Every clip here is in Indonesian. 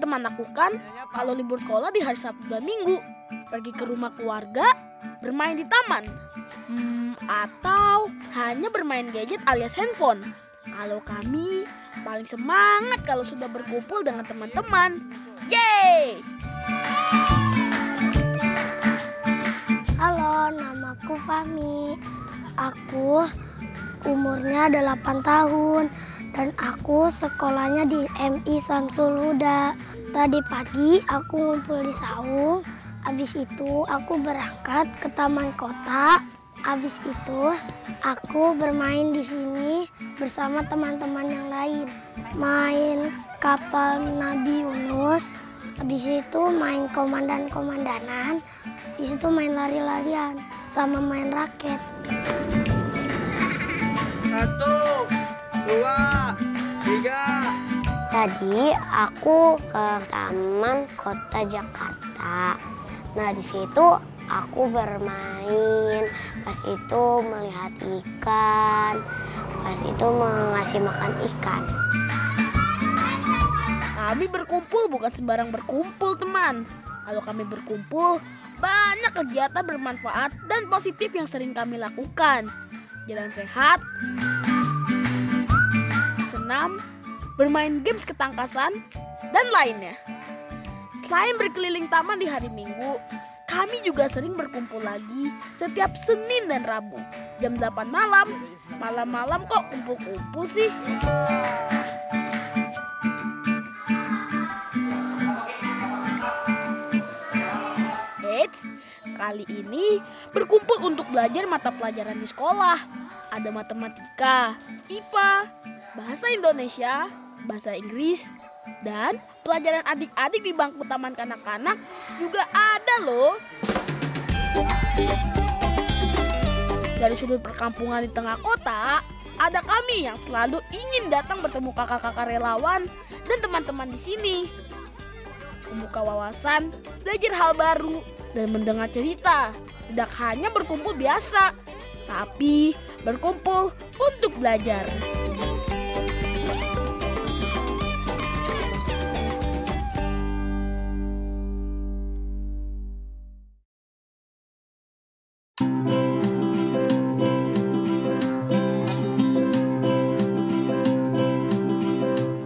teman-teman lakukan kalau libur sekolah di hari Sabtu dan Minggu? Pergi ke rumah keluarga, bermain di taman, atau hanya bermain gadget alias handphone? Kalau kami paling semangat kalau sudah berkumpul dengan teman-teman. Yeay! Halo, namaku Fahmi. Aku umurnya 8 tahun dan aku sekolahnya di MI Samsul Huda. Tadi pagi aku ngumpul di saung, habis itu aku berangkat ke taman kota. Habis itu aku bermain di sini bersama teman-teman yang lain. Main kapal Nabi Yunus, habis itu main komandan-komandanan, habis itu main lari-larian sama main raket. 1, 2, 3. Tadi aku ke Taman Kota Jakarta. Nah, di situ aku bermain, pas itu melihat ikan, pas itu mengasih makan ikan. Kami berkumpul bukan sembarang berkumpul, teman. Kalau kami berkumpul, banyak kegiatan bermanfaat dan positif yang sering kami lakukan. Jalan sehat, senam, bermain games ketangkasan, dan lainnya. Selain berkeliling taman di hari Minggu, kami juga sering berkumpul lagi setiap Senin dan Rabu. Jam 8 malam. Malam-malam kok kumpul-kumpul sih? Eits, kali ini berkumpul untuk belajar mata pelajaran di sekolah. Ada matematika, IPA, bahasa Indonesia, bahasa Inggris, dan pelajaran adik-adik di bangku taman kanak-kanak juga ada loh. Dari sudut perkampungan di tengah kota, ada kami yang selalu ingin datang bertemu kakak-kakak relawan dan teman-teman di sini. Membuka wawasan, belajar hal baru, dan mendengar cerita. Tidak hanya berkumpul biasa, tapi berkumpul untuk belajar.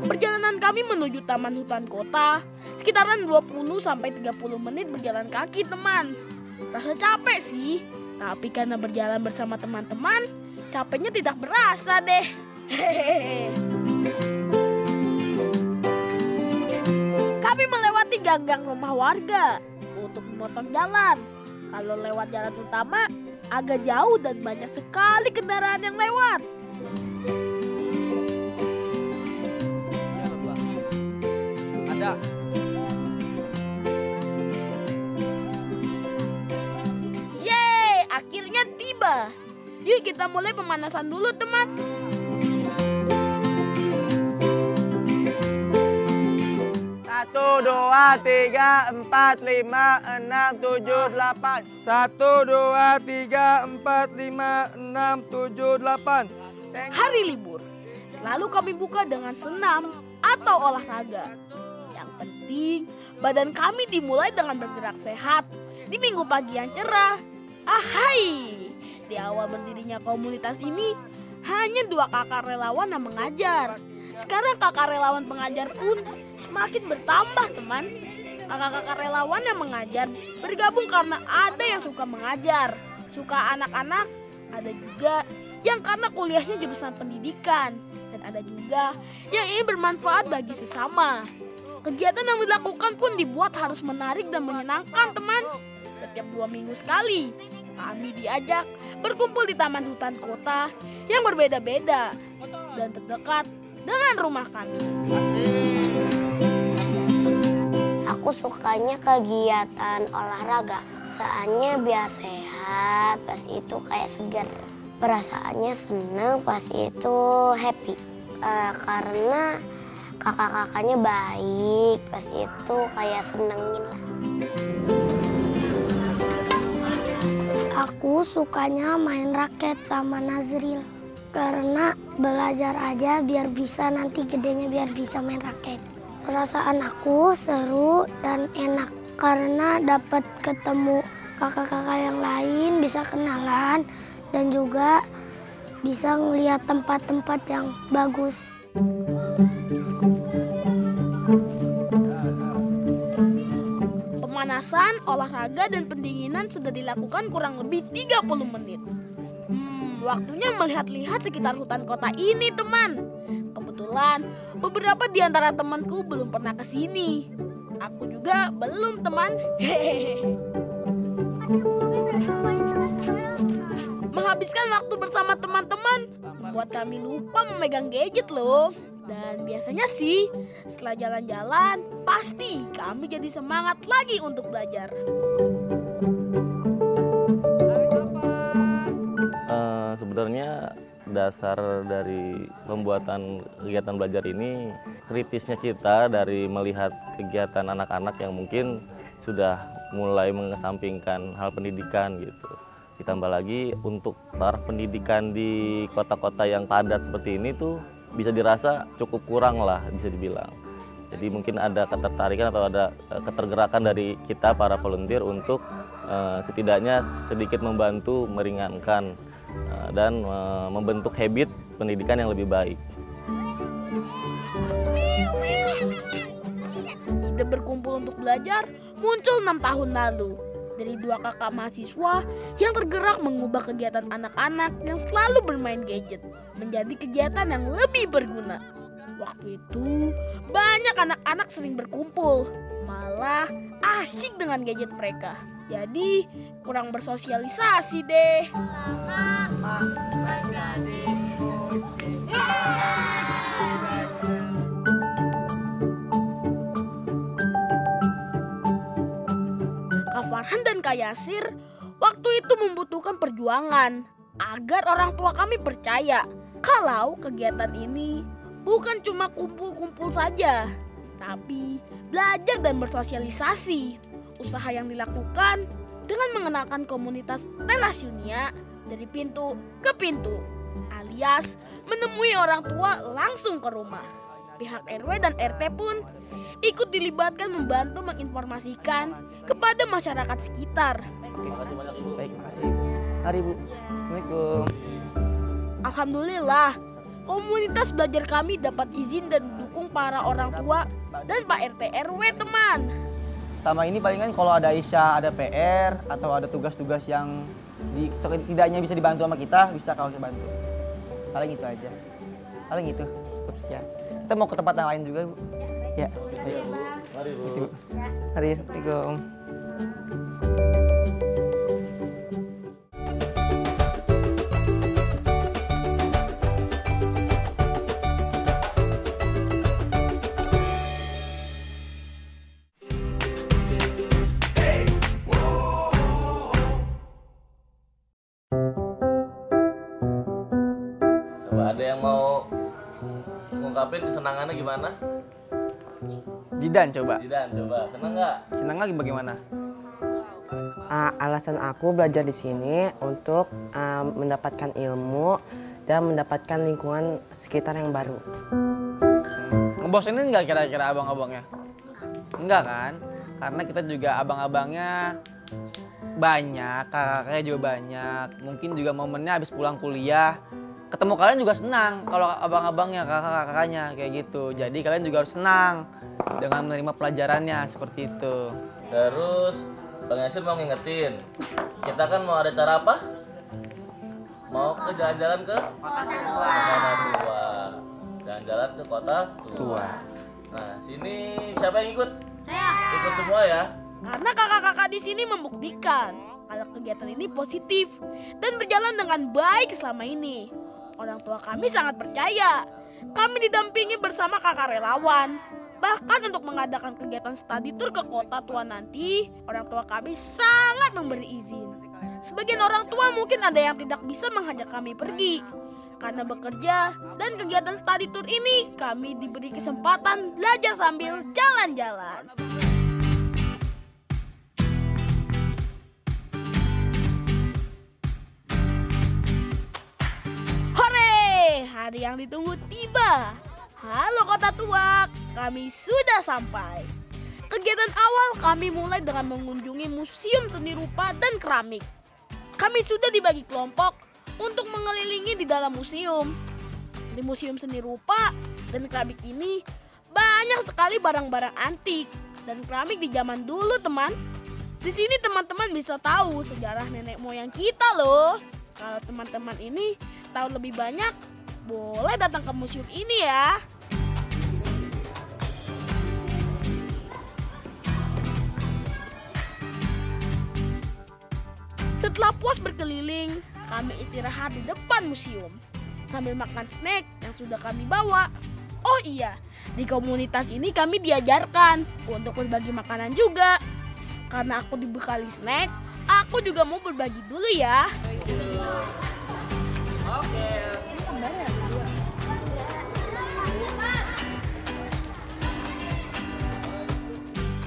Perjalanan kami menuju Taman Hutan Kota sekitaran 20-30 menit berjalan kaki, teman. Rasa capek sih, tapi karena berjalan bersama teman-teman, capeknya tidak berasa deh. Hehehe. Kami melewati gang-gang rumah warga untuk memotong jalan. Kalau lewat jalan utama, agak jauh dan banyak sekali kendaraan yang lewat. Ada. Yeay, akhirnya tiba. Yuk kita mulai pemanasan dulu, teman. Satu, dua, tiga, empat, lima, enam, tujuh, delapan. 1, 2, 3, 4, 5, 6, 7, 8. Hari libur selalu kami buka dengan senam atau olahraga. Yang penting badan kami dimulai dengan bergerak sehat di minggu pagi yang cerah. Ahai, di awal berdirinya komunitas ini hanya 2 kakak relawan yang mengajar. Sekarang kakak relawan pengajar pun semakin bertambah, teman. Kakak-kakak relawan yang mengajar bergabung karena ada yang suka mengajar, suka anak-anak, ada juga yang karena kuliahnya jurusan pendidikan, dan ada juga yang ingin bermanfaat bagi sesama. Kegiatan yang dilakukan pun dibuat harus menarik dan menyenangkan, teman. Setiap 2 minggu sekali, kami diajak berkumpul di Taman Hutan Kota yang berbeda-beda dan terdekat dengan rumah kami. Aku sukanya kegiatan olahraga, soalnya biar sehat, pas itu kayak segar. Perasaannya senang, pas itu happy. Karena kakak-kakaknya baik, pas itu kayak senengin lah. Aku sukanya main raket sama Nazril. Karena belajar aja biar bisa nanti gedenya biar bisa main raket. Perasaan aku seru dan enak karena dapat ketemu kakak-kakak yang lain, bisa kenalan, dan juga bisa melihat tempat-tempat yang bagus. Pemanasan, olahraga, dan pendinginan sudah dilakukan kurang lebih 30 menit. Waktunya melihat-lihat sekitar hutan kota ini, teman. Kebetulan, beberapa di antara temanku belum pernah ke sini. Aku juga belum, teman. Menghabiskan waktu bersama teman-teman membuat kami lupa memegang gadget loh. Dan biasanya sih, setelah jalan-jalan, pasti kami jadi semangat lagi untuk belajar. Sebenarnya dasar dari pembuatan kegiatan belajar ini, kritisnya kita dari melihat kegiatan anak-anak yang mungkin sudah mulai mengesampingkan hal pendidikan gitu. Ditambah lagi untuk taraf pendidikan di kota-kota yang padat seperti ini tuh bisa dirasa cukup kurang lah, bisa dibilang. Jadi mungkin ada ketertarikan atau ada ketergerakan dari kita para volunteer untuk setidaknya sedikit membantu meringankan dan membentuk habit pendidikan yang lebih baik. Ide berkumpul untuk belajar muncul 6 tahun lalu dari 2 kakak mahasiswa yang tergerak mengubah kegiatan anak-anak yang selalu bermain gadget menjadi kegiatan yang lebih berguna. Waktu itu banyak anak-anak sering berkumpul, malah asyik dengan gadget mereka. Jadi kurang bersosialisasi deh. Kak Farhan dan Kak Yasir waktu itu membutuhkan perjuangan agar orang tua kami percaya kalau kegiatan ini bukan cuma kumpul-kumpul saja, tapi belajar dan bersosialisasi. Usaha yang dilakukan dengan mengenalkan komunitas Telasiunia dari pintu ke pintu, alias menemui orang tua langsung ke rumah. Pihak RW dan RT pun ikut dilibatkan membantu menginformasikan kepada masyarakat sekitar. Baik, makasih. Mari Bu. Assalamualaikum. Alhamdulillah, komunitas belajar kami dapat izin dan didukung para orang tua dan Pak RT RW, teman. Sama ini palingan kalau ada Isya, ada PR atau ada tugas-tugas yang setidaknya bisa dibantu sama kita, bisa kalau kita bantu. Paling itu aja. Paling itu cukup sekian. Kita mau ke tempat yang lain juga, Bu. Ya. Ayo. Mari, Bu. Mari, Assalamualaikum. Ada yang mau ngungkapin kesenangannya gimana? Jidan coba. Zidan, coba. Senang nggak? Senang lagi bagaimana? Alasan aku belajar di sini untuk mendapatkan ilmu dan mendapatkan lingkungan sekitar yang baru. Ngebosenin nggak kira-kira abang-abangnya? Enggak kan? Karena kita juga abang-abangnya banyak, kakak-kakaknya juga banyak. Mungkin juga momennya habis pulang kuliah. Ketemu kalian juga senang kalau abang-abangnya, kakak-kakaknya kayak gitu. Jadi kalian juga harus senang dengan menerima pelajarannya seperti itu. Terus Bang Yasir mau ngingetin, kita kan mau ada cara apa? Mau ke jalan-jalan ke Kota Tua. Jalan-jalan ke Kota Tua. Nah, sini siapa yang ikut? Saya. Ikut semua ya. Karena kakak-kakak di sini membuktikan kalau kegiatan ini positif dan berjalan dengan baik selama ini. Orang tua kami sangat percaya. Kami didampingi bersama kakak relawan. Bahkan untuk mengadakan kegiatan study tour ke Kota Tua nanti, orang tua kami sangat memberi izin. Sebagian orang tua mungkin ada yang tidak bisa mengajak kami pergi. Karena bekerja dan kegiatan study tour ini, kami diberi kesempatan belajar sambil jalan-jalan. Hore! Hari yang ditunggu tiba. Halo Kota Tua, kami sudah sampai. Kegiatan awal kami mulai dengan mengunjungi Museum Seni Rupa dan Keramik. Kami sudah dibagi kelompok untuk mengelilingi di dalam museum. Di Museum Seni Rupa dan Keramik ini banyak sekali barang-barang antik dan keramik di zaman dulu, teman. Di sini teman-teman bisa tahu sejarah nenek moyang kita loh. Kalau teman-teman ini tahu lebih banyak, boleh datang ke museum ini ya. Setelah puas berkeliling, kami istirahat di depan museum sambil makan snack yang sudah kami bawa. Oh iya, di komunitas ini kami diajarkan untuk berbagi makanan juga. Karena aku dibekali snack, aku juga mau berbagi dulu ya.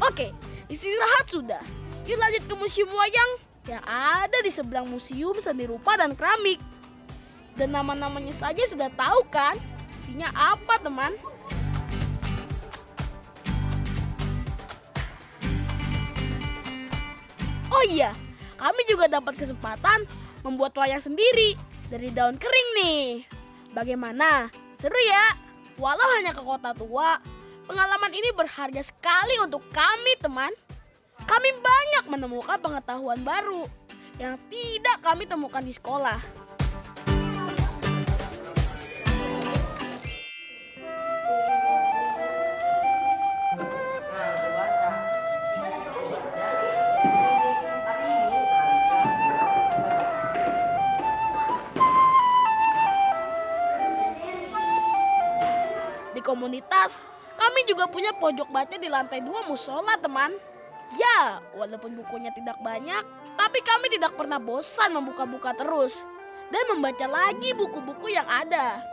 Oke, istirahat sudah. Yuk lanjut ke Museum Wayang yang ada di seberang Museum Seni Rupa dan Keramik. Dan nama-namanya saja sudah tahu kan? Isinya apa, teman? Oh iya, kami juga dapat kesempatan membuat wayang sendiri dari daun kering nih. Bagaimana? Seru ya? Walau hanya ke Kota Tua, pengalaman ini berharga sekali untuk kami, teman. Kami banyak menemukan pengetahuan baru yang tidak kami temukan di sekolah. Di komunitas, kami juga punya pojok baca di lantai 2 musola, teman. Ya, walaupun bukunya tidak banyak, tapi kami tidak pernah bosan membuka-buka terus dan membaca lagi buku-buku yang ada.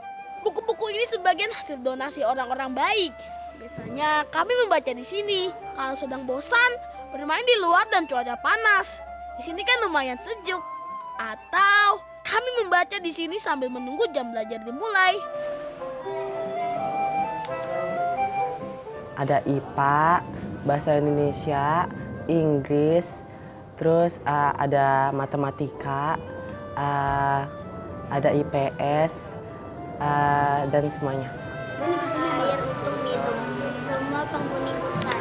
Buku-buku ini sebagian hasil donasi orang-orang baik. Biasanya kami membaca di sini. Kalau sedang bosan, bermain di luar dan cuaca panas. Di sini kan lumayan sejuk. Atau kami membaca di sini sambil menunggu jam belajar dimulai. Ada IPA, Bahasa Indonesia, Inggris, terus ada matematika, ada IPS, dan semuanya. Air untuk minum semua penghuni hutan.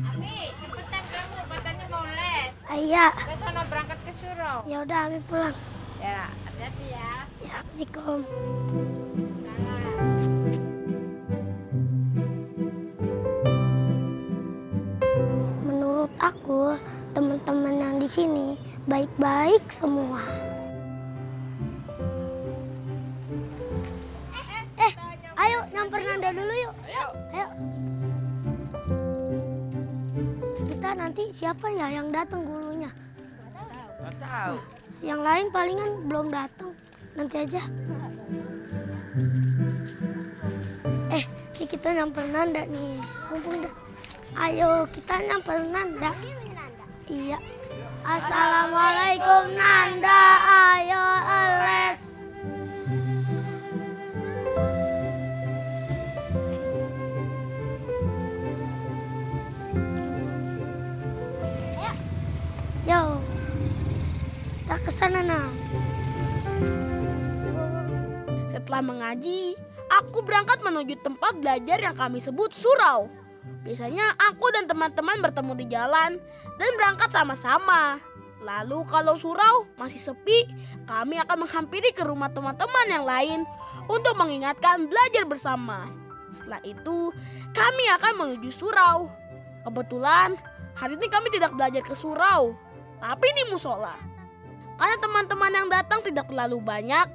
Ami, cepetan kamu katanya mau les. Ayah, Ke sono berangkat ke surau. ya udah Ami pulang. Ya, hati-hati ya. Ya, Assalamualaikum. Salam. Menurut aku, teman-teman yang di sini baik-baik semua. Ayo nyamper Nanda dulu yuk. Ayo. Kita nanti siapa ya yang datang gurunya? Nggak tahu. Yang lain palingan belum datang. Nanti aja. Ini kita nyamper Nanda nih. Mumpung dah. Ayo kita nyamper Nanda. Iya. Assalamualaikum Nanda. Ayo les. Yo. Kita ke sana nah. Setelah mengaji, aku berangkat menuju tempat belajar yang kami sebut surau. Biasanya aku dan teman-teman bertemu di jalan dan berangkat sama-sama. Lalu kalau surau masih sepi, kami akan menghampiri ke rumah teman-teman yang lain untuk mengingatkan belajar bersama. Setelah itu, kami akan menuju surau. Kebetulan, hari ini kami tidak belajar ke surau, tapi di musola. Karena teman-teman yang datang tidak terlalu banyak,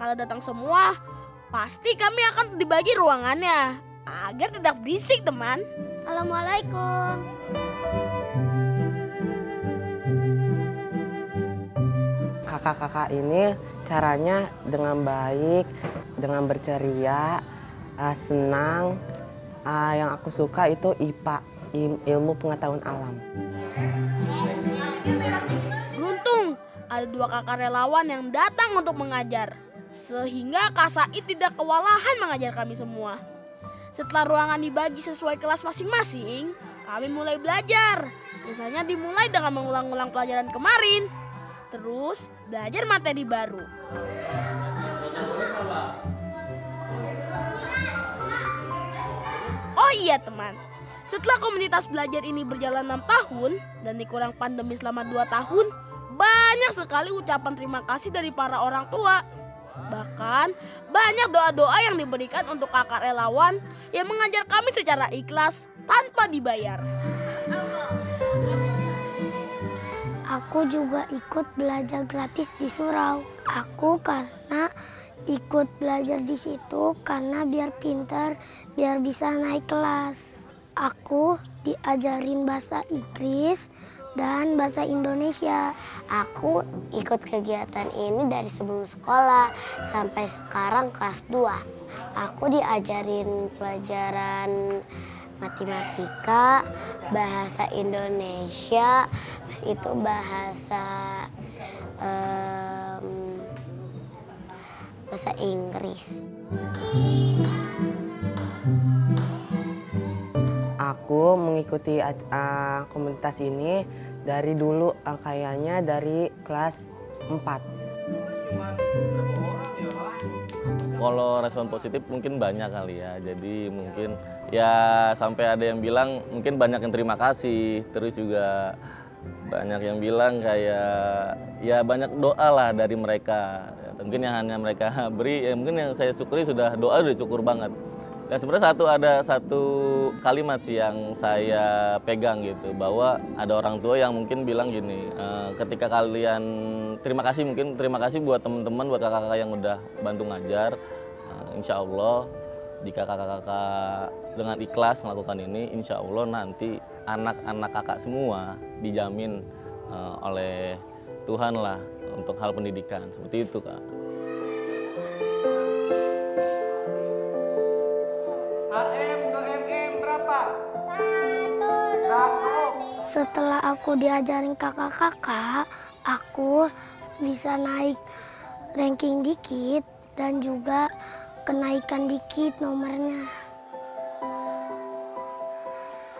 kalau datang semua, pasti kami akan dibagi ruangannya agar tidak berisik, teman. Assalamualaikum. kakak-kakak ini caranya dengan baik, dengan berceria, senang. Yang aku suka itu IPA, ilmu pengetahuan alam. Beruntung ada 2 kakak relawan yang datang untuk mengajar. Sehingga Kak Said tidak kewalahan mengajar kami semua. Setelah ruangan dibagi sesuai kelas masing-masing, kami mulai belajar. Biasanya dimulai dengan mengulang-ulang pelajaran kemarin. Terus belajar materi baru. Oh iya teman, setelah komunitas belajar ini berjalan 6 tahun dan dikurang pandemi selama 2 tahun, banyak sekali ucapan terima kasih dari para orang tua. Bahkan banyak doa-doa yang diberikan untuk kakak relawan yang mengajar kami secara ikhlas tanpa dibayar. Aku juga ikut belajar gratis di surau. Aku karena ikut belajar di situ karena biar pintar, biar bisa naik kelas. Aku diajarin bahasa Inggris dan bahasa Indonesia. Aku ikut kegiatan ini dari sebelum sekolah sampai sekarang kelas 2. Aku diajarin pelajaran matematika, bahasa Indonesia, terus itu bahasa Inggris. Aku mengikuti komunitas ini dari dulu, kayaknya dari kelas 4. Kalau respon positif mungkin banyak kali ya, jadi mungkin ya sampai ada yang bilang mungkin banyak yang terima kasih, terus juga banyak yang bilang kayak ya banyak doa lah dari mereka. Mungkin yang hanya mereka beri, ya mungkin yang saya syukuri sudah doa udah cukup banget. Dan sebenarnya ada satu kalimat sih yang saya pegang gitu, bahwa ada orang tua yang mungkin bilang gini, ketika kalian terima kasih buat teman-teman, buat kakak-kakak yang udah bantu ngajar. Insya Allah jika kakak-kakak dengan ikhlas melakukan ini, insya Allah nanti anak-anak kakak semua dijamin oleh Tuhan lah untuk hal pendidikan, seperti itu Kak. HM ke MM berapa? 1. Setelah aku diajarin kakak-kakak, aku bisa naik ranking dikit dan juga kenaikan dikit nomornya.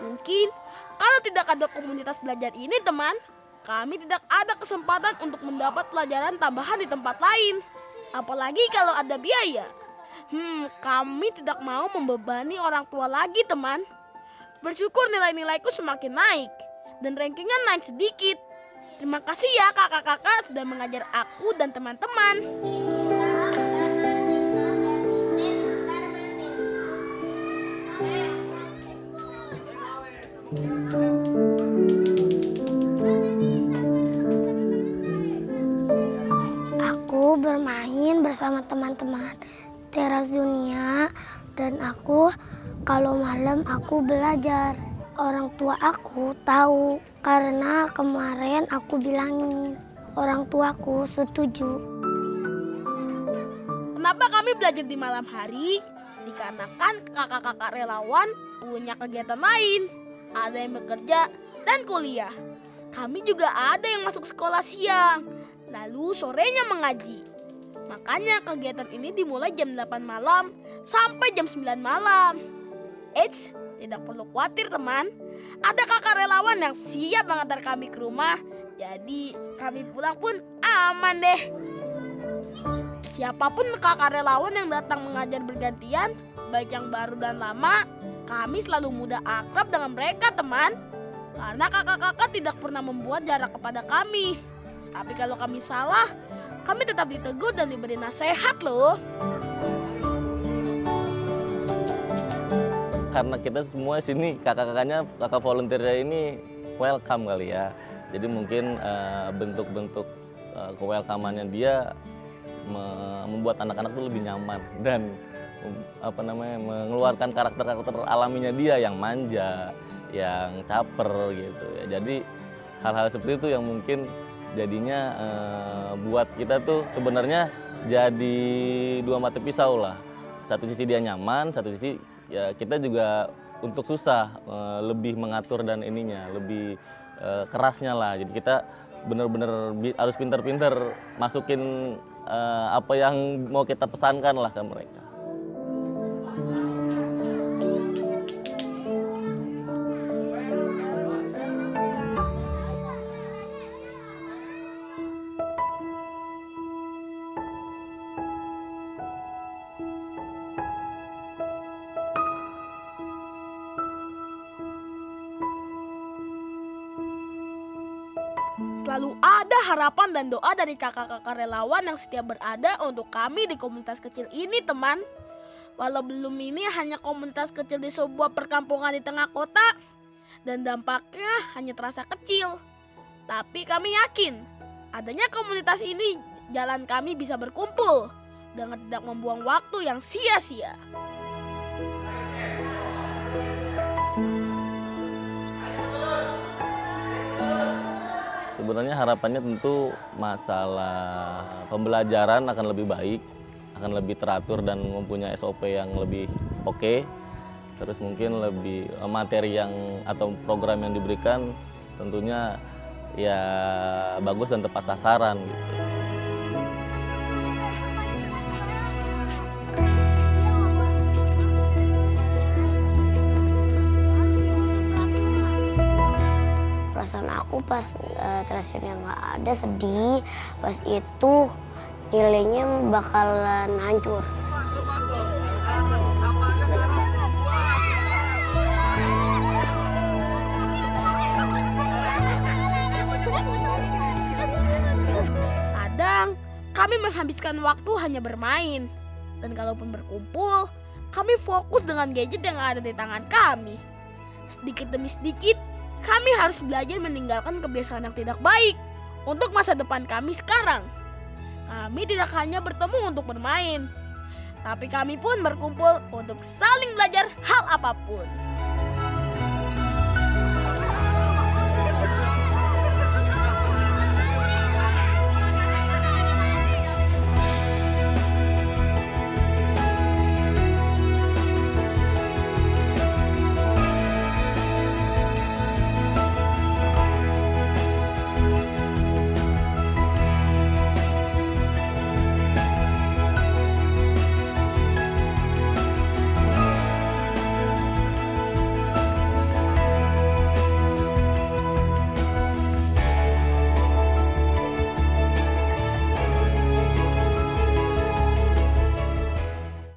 Mungkin kalau tidak ada komunitas belajar ini teman, kami tidak ada kesempatan untuk mendapat pelajaran tambahan di tempat lain. Apalagi kalau ada biaya. Kami tidak mau membebani orang tua lagi teman. Bersyukur nilai-nilaiku semakin naik dan rankingnya naik sedikit. Terima kasih ya kakak-kakak sudah mengajar aku dan teman-teman. Aku bermain bersama teman-teman teras dunia dan aku kalau malam aku belajar. Orang tua aku tahu karena kemarin aku bilangin. Orang tuaku setuju. Kenapa kami belajar di malam hari? Dikarenakan kakak-kakak relawan punya kegiatan lain. Ada yang bekerja dan kuliah. Kami juga ada yang masuk sekolah siang, lalu sorenya mengaji. Makanya kegiatan ini dimulai jam 8 malam sampai jam 9 malam. Eits, tidak perlu khawatir teman. Ada kakak relawan yang siap mengantar kami ke rumah. Jadi kami pulang pun aman deh. Siapapun kakak relawan yang datang mengajar bergantian, baik yang baru dan lama, kami selalu mudah akrab dengan mereka teman. Karena kakak-kakak tidak pernah membuat jarak kepada kami. Tapi kalau kami salah, kami tetap ditegur dan diberi nasihat loh. Karena kita semua sini kakak-kakaknya, kakak volunteer ini welcome kali ya. Jadi mungkin bentuk-bentuk kewelcomeannya dia membuat anak-anak tuh lebih nyaman dan mengeluarkan karakter-karakter alaminya dia yang manja, yang caper gitu ya. Jadi hal-hal seperti itu yang mungkin Jadinya buat kita tuh sebenarnya jadi dua mata pisau lah. Satu sisi dia nyaman, satu sisi ya kita juga untuk susah lebih mengatur dan ininya, lebih kerasnya lah. Jadi kita benar-benar harus pintar-pintar masukin apa yang mau kita pesankan lah ke mereka. Selalu ada harapan dan doa dari kakak-kakak relawan yang setia berada untuk kami di komunitas kecil ini, teman. Walau belum ini hanya komunitas kecil di sebuah perkampungan di tengah kota dan dampaknya hanya terasa kecil. Tapi kami yakin adanya komunitas ini jalan kami bisa berkumpul dengan tidak membuang waktu yang sia-sia. Sebenarnya harapannya tentu masalah pembelajaran akan lebih baik, akan lebih teratur dan mempunyai SOP yang lebih oke. Terus mungkin lebih materi yang atau program yang diberikan tentunya ya bagus dan tepat sasaran gitu. Perasaan aku pas trasirnya nggak ada, sedih. Pas itu nilainya bakalan hancur. Kadang kami menghabiskan waktu hanya bermain. Dan kalaupun berkumpul, kami fokus dengan gadget yang ada di tangan kami. Sedikit demi sedikit, kami harus belajar meninggalkan kebiasaan yang tidak baik untuk masa depan kami sekarang. Kami tidak hanya bertemu untuk bermain, tapi kami pun berkumpul untuk saling belajar hal apapun.